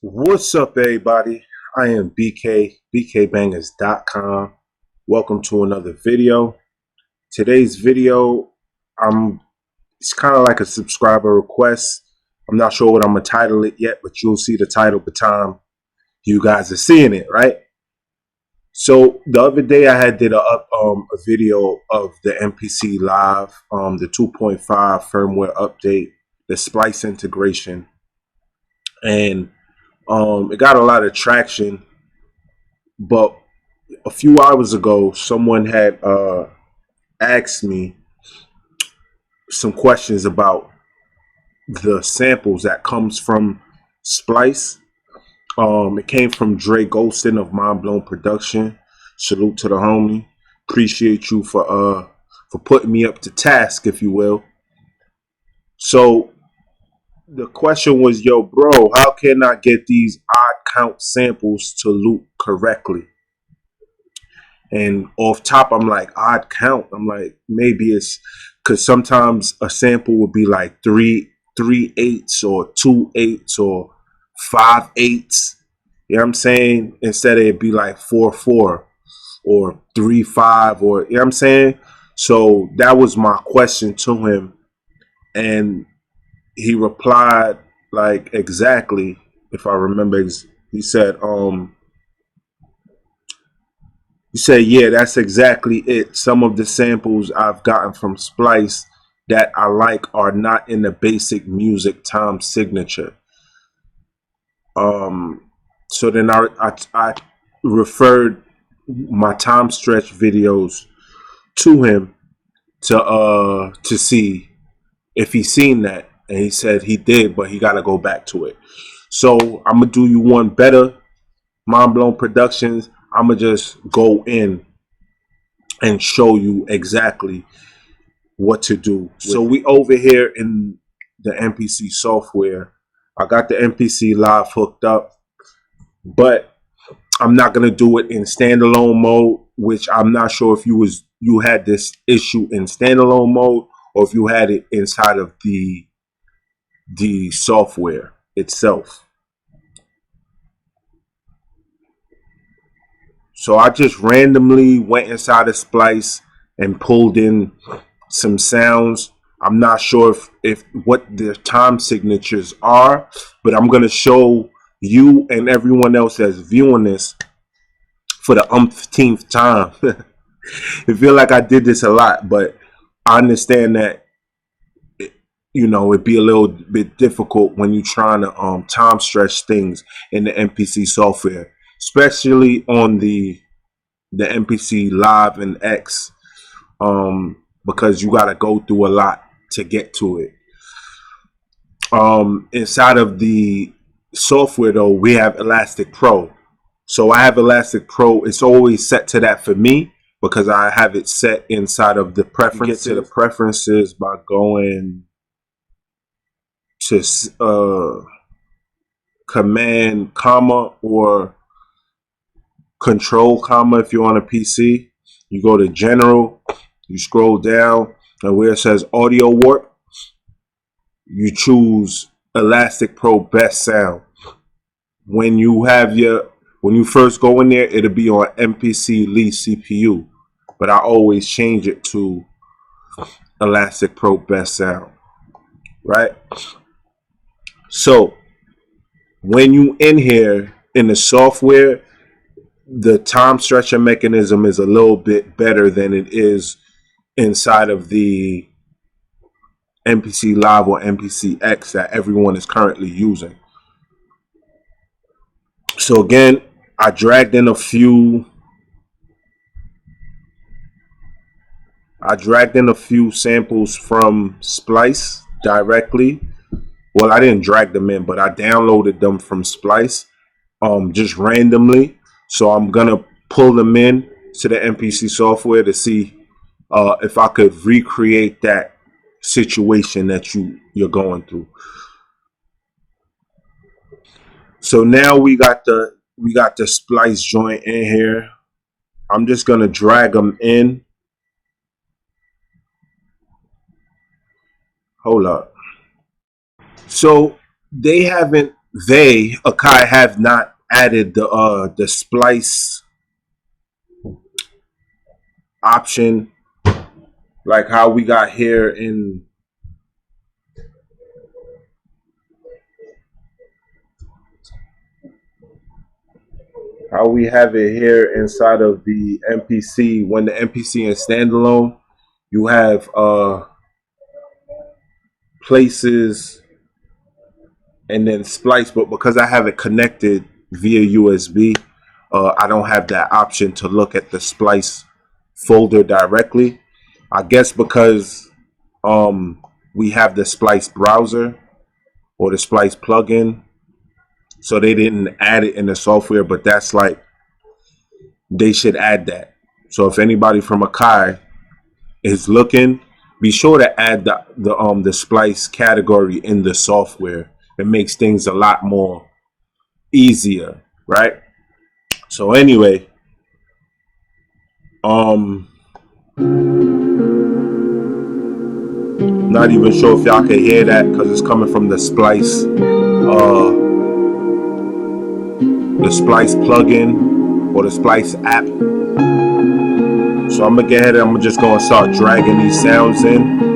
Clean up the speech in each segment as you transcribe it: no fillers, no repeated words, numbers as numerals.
What's up, everybody? I am bkbangatv.com. Welcome to another video. Today's video, it's kind of like a subscriber request. I'm not sure what I'm gonna title it yet, but you'll see the title by the time you guys are seeing it, right? So the other day I had did a video of the MPC Live, the 2.5 firmware update, the Splice integration, and it got a lot of traction. But a few hours ago, someone had asked me some questions about the samples that comes from Splice. It came from Dre Golston of Mind Blown Production. Salute to the homie. Appreciate you for putting me up to task, if you will. So the question was, yo, bro, how can I get these odd count samples to loop correctly? And off top, I'm like, odd count. I'm like, maybe it's because sometimes a sample would be like three eighths or 2 eighths or 5 eighths. You know what I'm saying? Instead of it be like 4/4 or 3/5 or, you know what I'm saying? So that was my question to him. And he replied like exactly, if I remember, he said, yeah, that's exactly it. Some of the samples I've gotten from Splice that I like are not in the basic music time signature. So then I referred my time stretch videos to him to see if he's seen that, and he said he did, but he got to go back to it. So I'm gonna do you one better, Mind Blown Productions. I'm gonna just go in and show you exactly what to do. So we over here in the MPC software. I got the MPC Live hooked up, but I'm not gonna do it in standalone mode, which I'm not sure if you had this issue in standalone mode or if you had it inside of the software itself. So I just randomly went inside of Splice and pulled in some sounds. I'm not sure if what the time signatures are, but I'm gonna show you and everyone else that's viewing this for the umpteenth time. I feel like I did this a lot, but I understand that it'd be a little bit difficult when you're trying to time stretch things in the MPC software, especially on the MPC Live and X, because you got to go through a lot to get to it. Inside of the software, though, we have Elastic Pro. So I have Elastic Pro. It's always set to that for me because I have it set inside of the preferences. You get to the preferences by going to Command, comma, or Control, comma, if you're on a PC. You go to General, you scroll down, and where it says Audio Warp, you choose Elastic Pro Best Sound. When you first go in there, it'll be on MPC least CPU, but I always change it to Elastic Pro Best Sound, right? So when you in here in the software, the time stretcher mechanism is a little bit better than it is inside of the MPC Live or MPC X that everyone is currently using. So again, I dragged in a few samples from Splice directly. Well, I didn't drag them in, but I downloaded them from Splice just randomly. So I'm gonna pull them in to the MPC software to see if I could recreate that situation that you're going through. So now we got the Splice joint in here. I'm just gonna drag them in. Hold up. So they haven't Akai have not added the splice option like how we got here in how we have it here inside of the MPC. When the MPC is standalone, you have places and then splice, but because I have it connected via USB, I don't have that option to look at the splice folder directly. I guess because we have the splice browser or the splice plugin, so they didn't add it in the software, but that's like, they should add that. So if anybody from Akai is looking, be sure to add the splice category in the software. It makes things a lot more easier, right? So anyway, not even sure if y'all can hear that because it's coming from the splice plugin or the splice app. So I'm gonna get ahead and I'm just gonna start dragging these sounds in.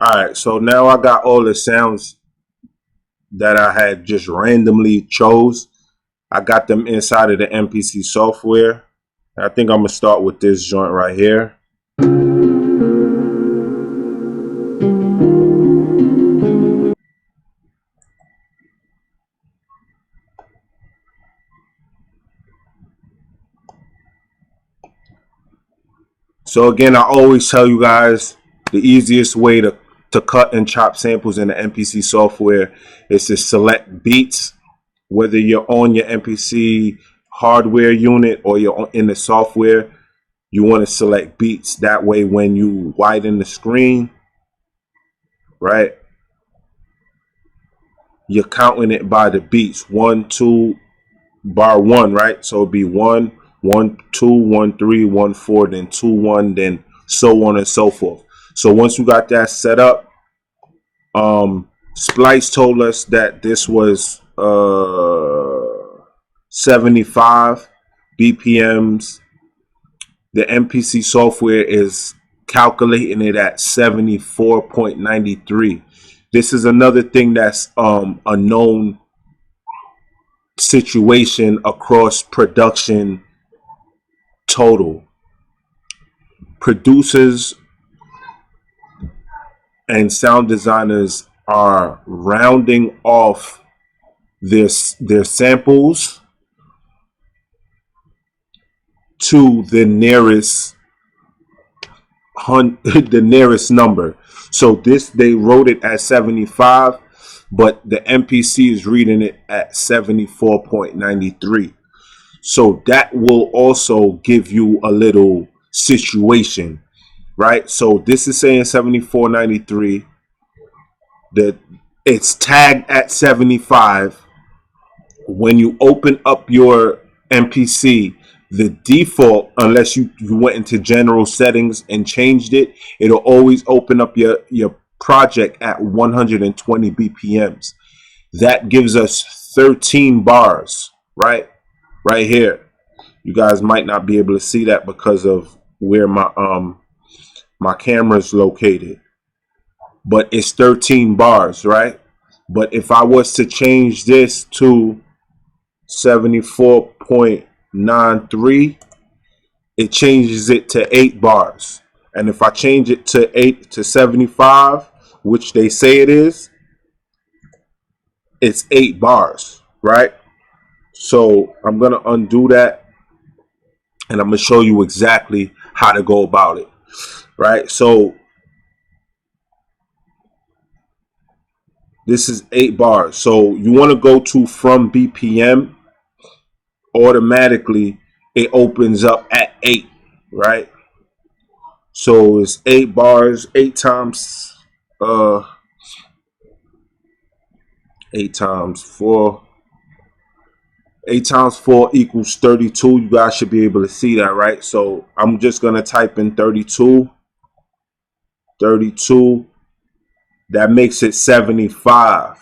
Alright, so now I got all the sounds that I had just randomly chose. I got them inside of the MPC software. I think I'm gonna start with this joint right here. So again, I always tell you guys the easiest way to cut and chop samples in the MPC software is to select beats, whether you're on your MPC hardware unit or you're in the software. You want to select beats. That way when you widen the screen, right, you're counting it by the beats. 1, 2, bar 1, right? So it'd be 1, 1, 2, 1, 3, 1, 4, then 2, 1, then so on and so forth. So once you got that set up, Splice told us that this was 75 BPMs. The MPC software is calculating it at 74.93. This is another thing that's a known situation across production total. Producers and sound designers are rounding off their samples to the nearest number. So this, they wrote it at 75, but the MPC is reading it at 74.93. So that will also give you a little situation, right? So this is saying 74.93. That it's tagged at 75. When you open up your MPC, the default, unless you went into general settings and changed it, it'll always open up your project at 120 BPMs. That gives us 13 bars, right here. You guys might not be able to see that because of where my camera is located, but it's 13 bars, right? But if I was to change this to 74.93, it changes it to 8 bars. And if I change it to 75, which they say it is, it's 8 bars, right? So I'm going to undo that and I'm going to show you exactly how to go about it, right? So this is 8 bars. So you want to go to from BPM. Automatically it opens up at 8, right? So it's 8 bars, 8 times 8 times 4, 8 times 4 equals 32. You guys should be able to see that, right? So I'm just going to type in 32. 32. That makes it 75.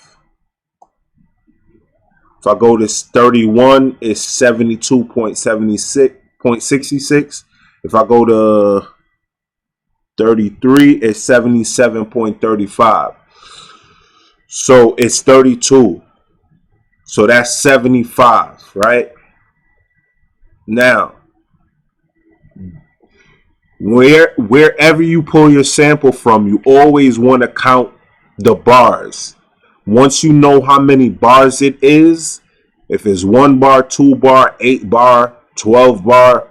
If I go to 31, it's 72.66. If I go to 33, it's 77.35. So it's 32. So that's 75, right? Now, wherever you pull your sample from, you always want to count the bars. Once you know how many bars it is, if it's 1 bar, 2 bar, 8 bar, 12 bar,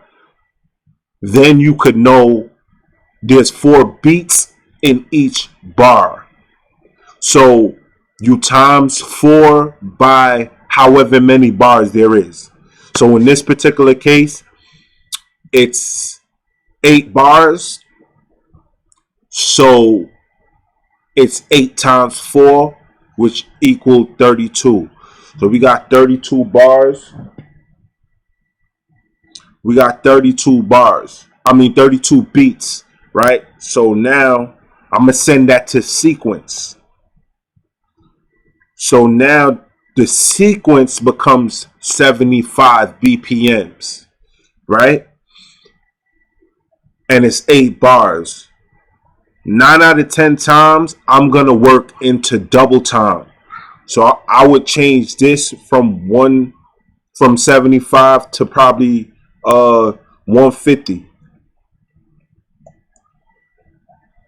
then you could know there's 4 beats in each bar. So you times 4 by however many bars there is. So in this particular case, it's 8 bars. So it's 8 times 4, which equaled 32. So we got 32 bars. We got 32 bars. 32 beats, right? So now I'm going to send that to sequence. So now the sequence becomes 75 BPMs, right? And it's 8 bars. 9 out of 10 times, I'm going to work into double time. So I would change this from 75 to probably 150.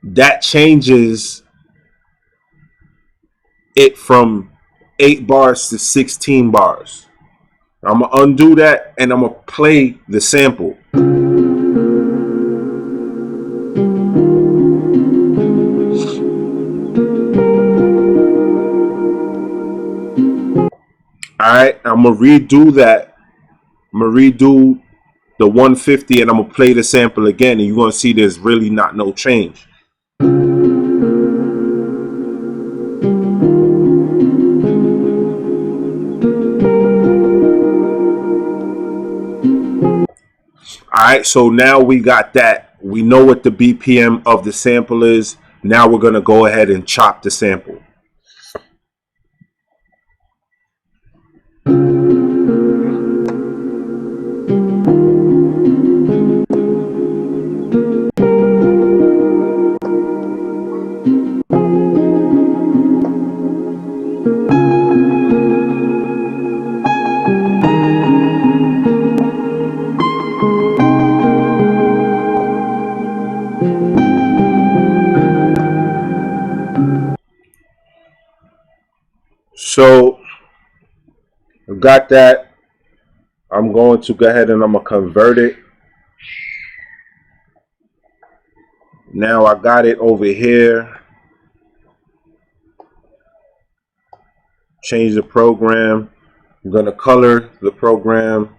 That changes it from 8 bars to 16 bars. I'm going to undo that and I'm going to play the sample. Alright, I'm going to redo that. I'm going to redo the 150 and I'm going to play the sample again and you're going to see there's really not no change. Alright, so now we got that. We know what the BPM of the sample is. Now we're going to go ahead and chop the sample. So I've got that. I'm going to go ahead and I'm going to convert it. Now I got it over here. Change the program. I'm going to color the program.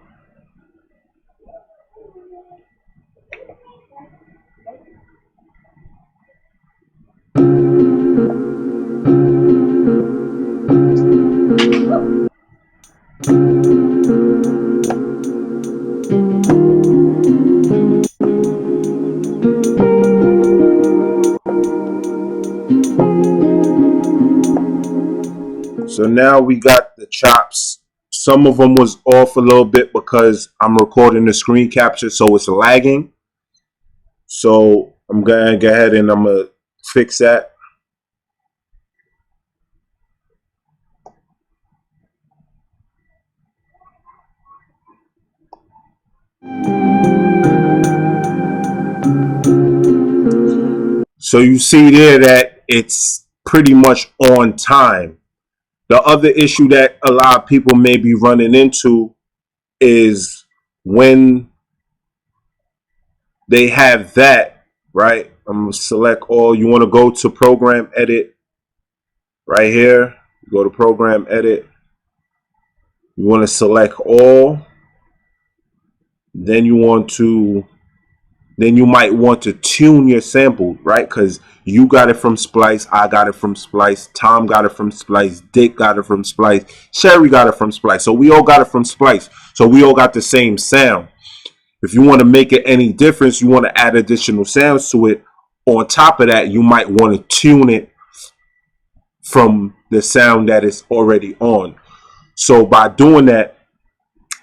So now we got the chops. Some of them was off a little bit because I'm recording the screen capture, so it's lagging. So I'm going to go ahead and I'm going to fix that. So you see there that it's pretty much on time. The other issue that a lot of people may be running into is when they have that, right? I'm going to select all. You want to go to program edit right here. Go to program edit. You want to select all. Then you want to then you might want to tune your sample, right? Because you got it from Splice, I got it from Splice, Tom got it from Splice, Dick got it from Splice, Sherry got it from Splice. So we all got it from Splice. So we all got the same sound. If you want to make it any difference, you want to add additional sounds to it. On top of that, you might want to tune it from the sound that is already on. So by doing that,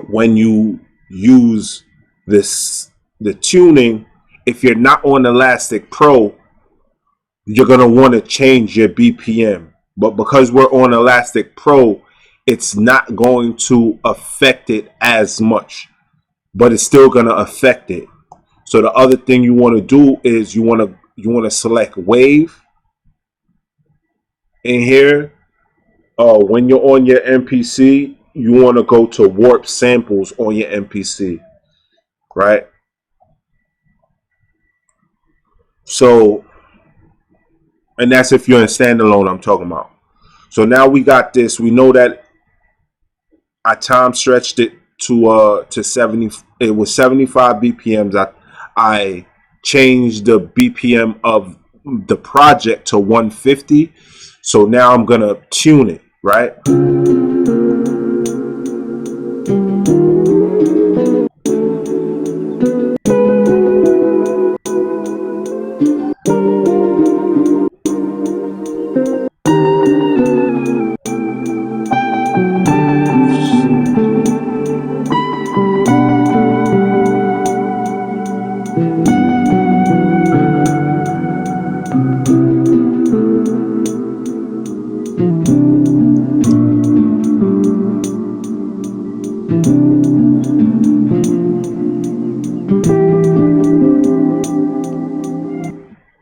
when you use the tuning, if you're not on Elastic Pro, you're going to want to change your BPM. But because we're on Elastic Pro, it's not going to affect it as much, but it's still going to affect it. So the other thing you want to do is you want to select wave in here. When you're on your MPC, you want to go to warp samples on your MPC, right? So, and that's if you're in standalone, I'm talking about. So now we got this. We know that I time stretched it to 70. It was 75 BPMs. I changed the BPM of the project to 150. So now I'm gonna tune it, right?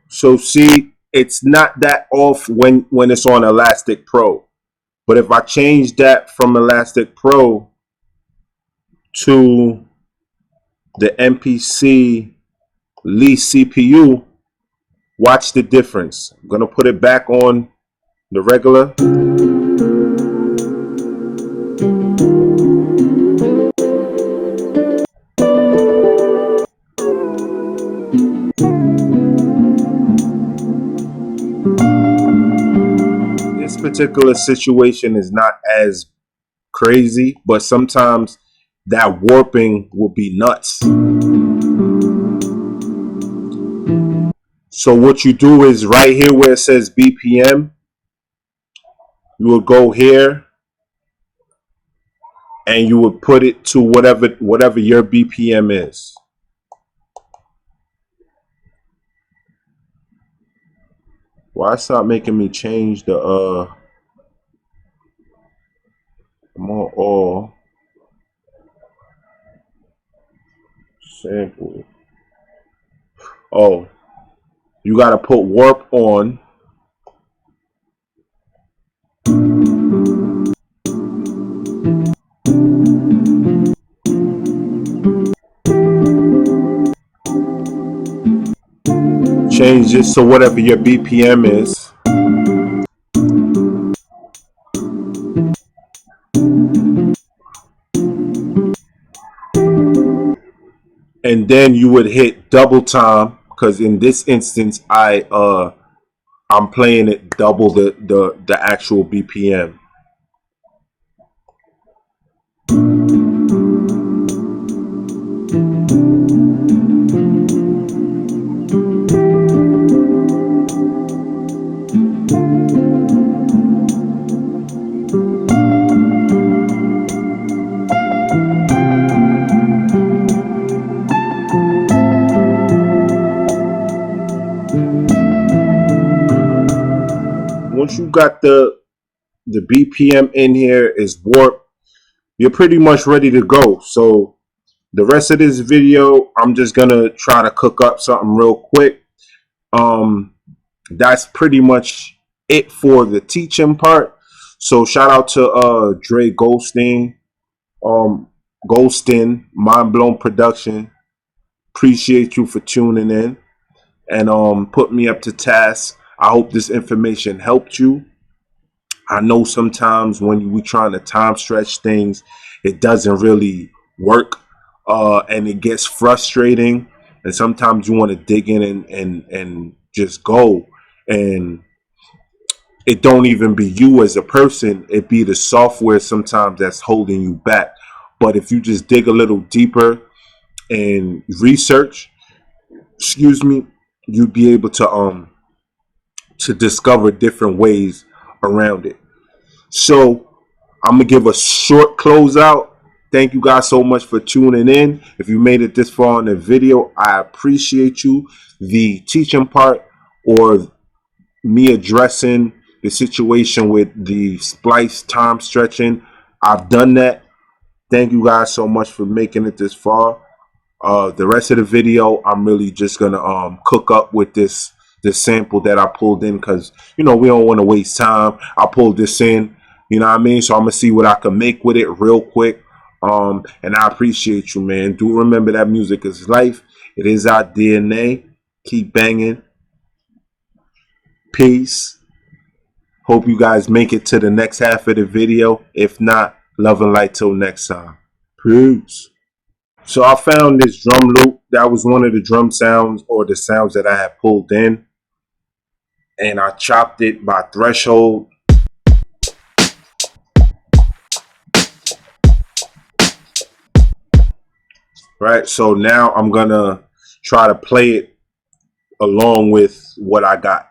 So see, it's not that off when it's on Elastic Pro. But if I change that from Elastic Pro to the MPC least CPU, watch the difference. I'm gonna put it back on the regular. This particular situation is not as crazy, but sometimes that warping will be nuts. So what you do is right here where it says BPM, you will go here and you would put it to whatever your BPM is. Why stop making me change the more all sample? Oh, you gotta put warp on. Change this to whatever your BPM is. And then you would hit double time, because in this instance I'm playing it double the actual BPM. Once you got the BPM in here is warped, you're pretty much ready to go. So the rest of this video, I'm just gonna try to cook up something real quick. That's pretty much it for the teaching part. So shout out to Dre Goldstein, Mind Blown Production. Appreciate you for tuning in and put me up to task. I hope this information helped you. I know sometimes when we trying to time stretch things, it doesn't really work and it gets frustrating. and sometimes you want to dig in and just go, and it don't even be you as a person, it be the software sometimes that's holding you back. But if you just dig a little deeper and research, you'd be able to discover different ways around it. So I'm gonna give a short closeout. Thank you guys so much for tuning in. If you made it this far in the video, I appreciate you. The teaching part, or me addressing the situation with the splice time stretching, I've done that. Thank you guys so much for making it this far. The rest of the video, I'm really just gonna cook up with this sample that I pulled in, because we don't want to waste time. I pulled this in, you know what I mean? So I'm gonna see what I can make with it real quick. And I appreciate you, man. Do remember that music is life. It is our DNA. Keep banging. Peace. Hope you guys make it to the next half of the video. If not, love and light till next time. Peace. So I found this drum loop. That was one of the drum sounds, or the sounds that I had pulled in. And I chopped it by threshold. Right, so now I'm gonna try to play it along with what I got.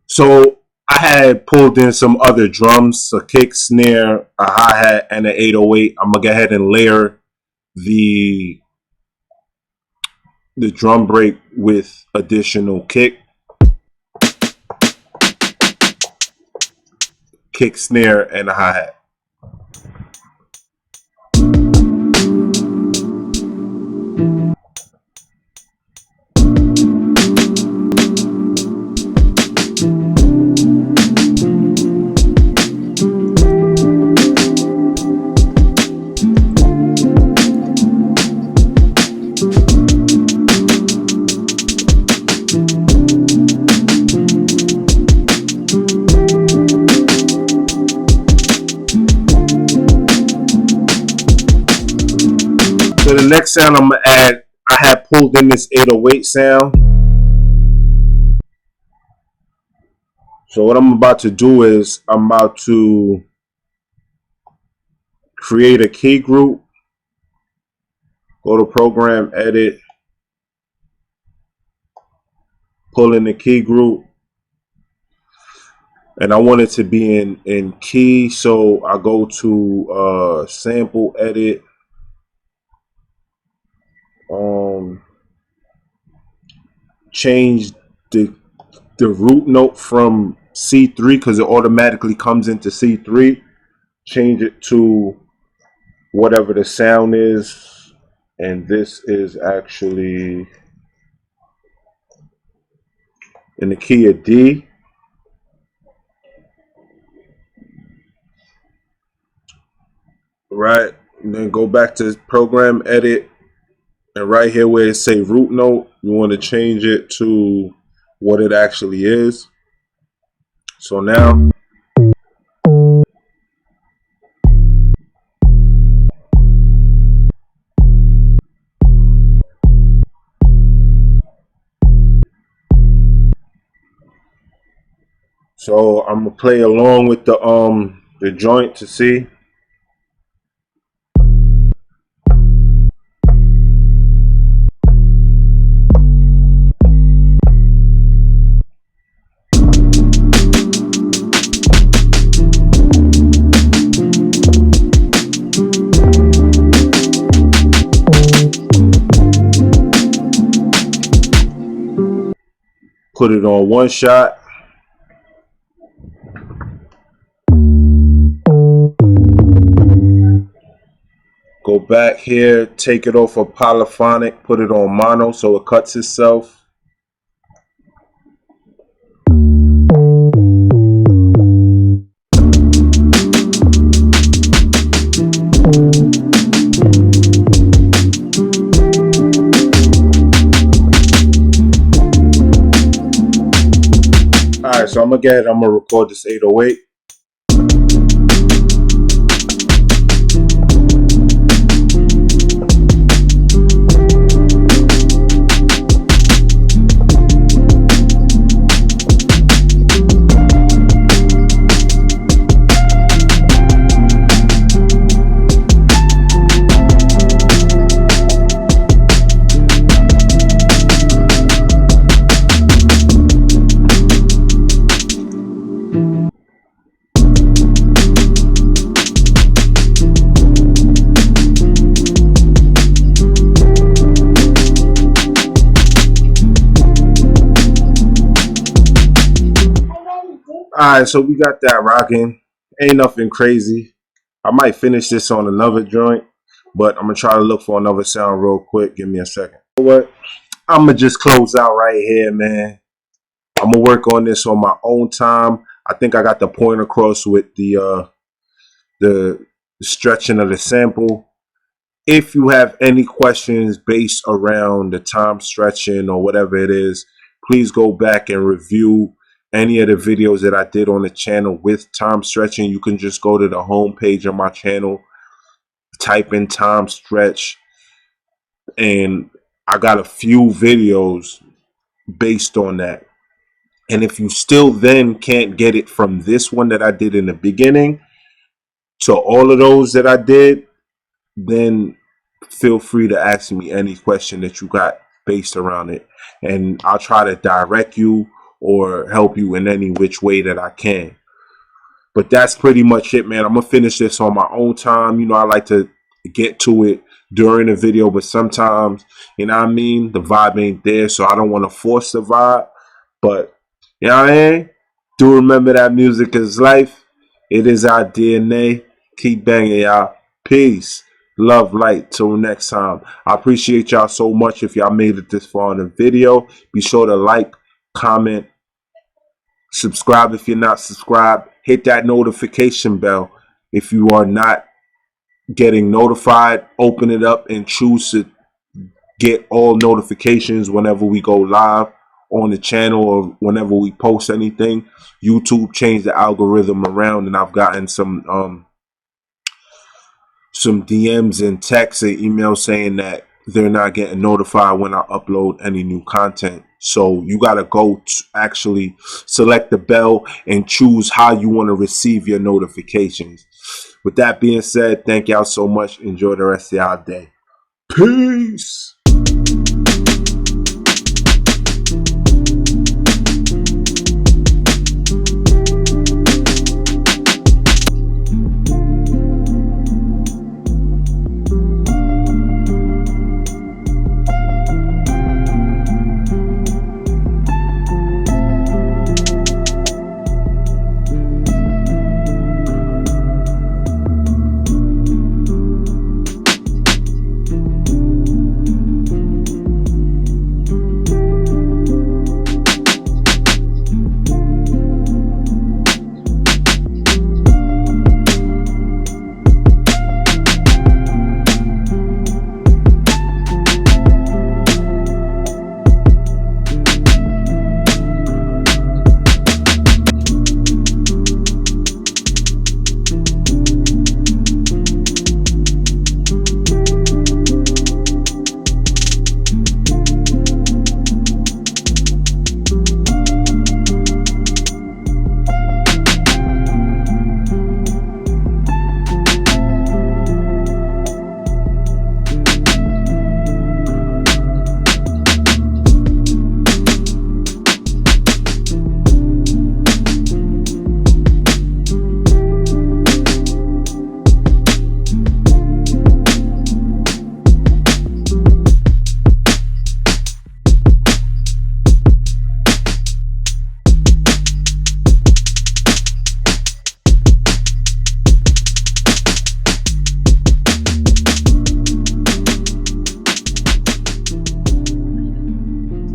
So I had pulled in some other drums, a kick, snare, a hi-hat, and an 808. I'm gonna go ahead and layer the drum break with additional kick, snare, and a hi-hat. So the next sound I'm gonna add, I have pulled in this 808 sound. So what I'm about to do is I'm about to create a key group. Go to program, edit, pull in the key group. And I want it to be in key, so I go to sample, edit, change the root note from C3, because it automatically comes into C3. Change it to whatever the sound is, and this is actually in the key of D. Right, and then go back to program, edit, and right here where it say root note, you want to change it to what it actually is. So now I'm gonna play along with the joint to see. Put it on one shot. Go back here, take it off of polyphonic, put it on mono so it cuts itself. Alright, so I'm gonna record this 808. Alright, so we got that rocking. Ain't nothing crazy. I might finish this on another joint, but I'm gonna try to look for another sound real quick. Give me a second. You know what? I'm gonna just close out right here, man. I'm gonna work on this on my own time. I think I got the point across with the stretching of the sample. If you have any questions based around the time stretching or whatever it is, please go back and review any of the videos that I did on the channel with time stretching. You can just go to the home page of my channel, type in time stretch, and I got a few videos based on that. And if you still then can't get it from this one that I did in the beginning to all of those that I did, then feel free to ask me any question that you got based around it, and I'll try to direct you or help you in any which way that I can. But that's pretty much it, man. I'm gonna finish this on my own time. You know, I like to get to it during the video, but sometimes, you know what I mean, the vibe ain't there, so I don't want to force the vibe. But you know what I mean? Do remember that music is life. It is our DNA. Keep banging, y'all. Peace. Love, light. Till next time. I appreciate y'all so much. If y'all made it this far in the video, be sure to like, comment, subscribe if you're not subscribed. Hit that notification bell if you are not getting notified. Open it up and choose to get all notifications whenever we go live on the channel or whenever we post anything. YouTube changed the algorithm around, and I've gotten some DMs and texts and emails saying that they're not getting notified when I upload any new content. So you got to go to actually select the bell and choose how you want to receive your notifications. With that being said, thank y'all so much. Enjoy the rest of y'all day. Peace.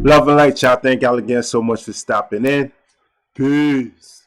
Love and light, y'all. Thank y'all again so much for stopping in. Peace.